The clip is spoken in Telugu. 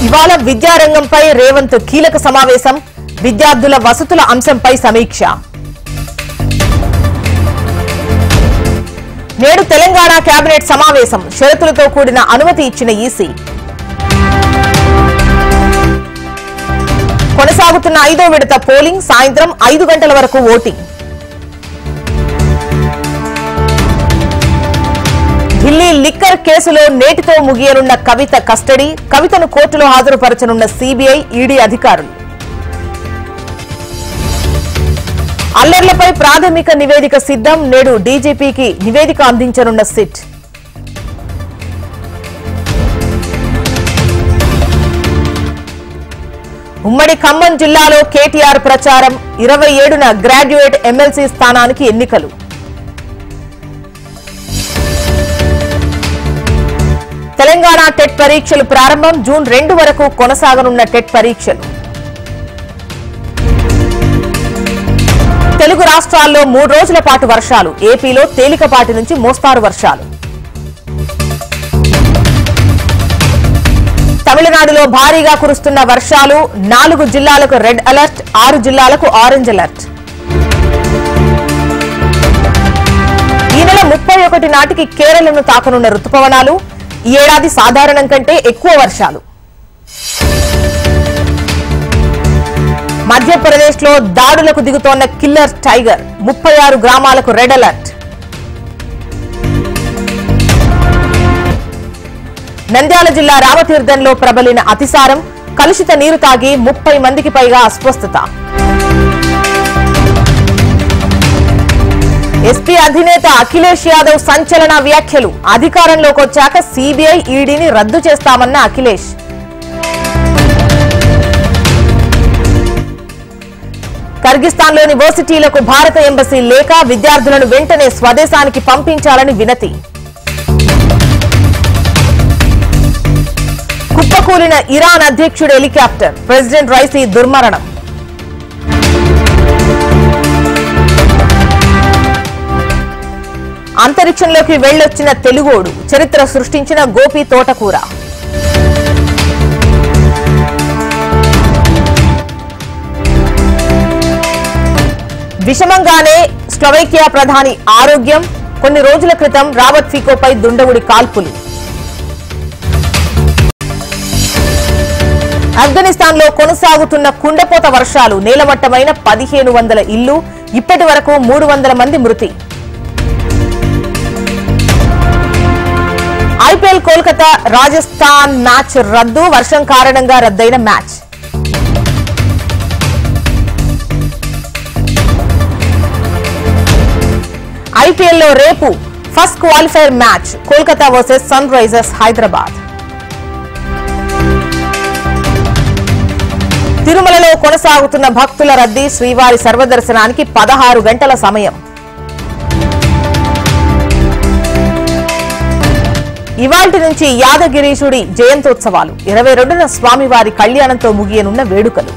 ఇవాళ విద్యారంగంపై రేవంత్ కీలక సమావేశం, విద్యార్థుల వసతుల అంశంపై సమీక్ష. నేడు తెలంగాణ కేబినెట్ సమావేశం, షరతులతో కూడిన అనుమతి ఇచ్చిన ఈసీ. కొనసాగుతున్న 5వ విడత పోలింగ్, సాయంత్రం 5 గంటల వరకు ఓటింగ్. ఢిల్లీ లిక్కర్ కేసులో నేటితో ముగియనున్న కవిత కస్టడీ, కవితను కోర్టులో హాజరుపరచనున్న సీబీఐ, ఈడీ అధికారులు. అల్లర్లపై ప్రాథమిక నివేదిక సిద్ధం, నేడు డీజీపీకి నివేదిక అందించనున్న సిట్. ఉమ్మడి ఖమ్మం జిల్లాలో కేటీఆర్ ప్రచారం, 27న గ్రాడ్యుయేట్ ఎమ్మెల్సీ స్థానానికి ఎన్నికలు. తెలంగాణ టెట్ పరీక్షలు ప్రారంభం, జూన్ 2 వరకు కొనసాగనున్న టెట్ పరీక్షలు. తెలుగు రాష్ట్రాల్లో 3 రోజుల పాటు వర్షాలు, ఏపీలో తేలికపాటి నుంచి మోస్తారు వర్షాలు. తమిళనాడులో భారీగా కురుస్తున్న వర్షాలు, 4 జిల్లాలకు రెడ్ అలర్ట్, 6 జిల్లాలకు ఆరెంజ్ అలర్ట్. ఈ నెల 31 నాటికి కేరళను తాకనున్న రుతుపవనాలు, ఈ ఏడాది సాధారణం కంటే ఎక్కువ వర్షాలు. మధ్యప్రదేశ్ లో దాడులకు దిగుతోన్న కిల్లర్ టైగర్, 36 గ్రామాలకు రెడ్ అలర్ట్. నంద్యాల జిల్లా రామతీర్థంలో ప్రబలిన అతిసారం, కలుషిత నీరు తాగి 30 మందికి పైగా అస్వస్థత. ఎస్పీ అధినేత అఖిలేష్ యాదవ్ సంచలన వ్యాఖ్యలు, అధికారంలోకి వచ్చాక సీబీఐ, ఈడీని రద్దు చేస్తామన్న అఖిలేష్. కర్గిస్తాన్లోని వర్సిటీలకు భారత ఎంబసీ లేఖ, విద్యార్థులను వెంటనే స్వదేశానికి పంపించాలని వినతి. కుప్పకూలిన ఇరాన్ అధ్యక్షుడి హెలికాప్టర్, ప్రెసిడెంట్ రైసీ దుర్మరణం. అంతరిక్షంలోకి వెళ్లొచ్చిన తెలుగోడు, చరిత్ర సృష్టించిన గోపి తోటకూర. విషమంగానే స్లోవేకియా ప్రధాని ఆరోగ్యం, కొన్ని రోజుల క్రితం రాబర్ట్ ఫికోపై దుండగుడి కాల్పులు. ఆఫ్ఘనిస్తాన్ లో కొనసాగుతున్న కుండపోత వర్షాలు, నేలమట్టమైన 1500 ఇళ్లు, ఇప్పటి వరకు 300 మంది మృతి. ఐపీఎల్ కోల్కతా రాజస్థాన్ మ్యాచ్ రద్దు, వర్షం కారణంగా రద్దయిన మ్యాచ్. ఐపీఎల్లో రేపు first qualifier match, Kolkata versus Sunrisers Hyderabad. తిరుమలలో కొనసాగుతున్న భక్తుల రద్దీ, శ్రీవారి సర్వదర్శనానికి 16 గంటల సమయం. ఇవాల్టి నుంచి యాదగిరీశుడి జయంతోత్సవాలు, 22న స్వామివారి కళ్యాణంతో ముగియనున్న వేడుకలు.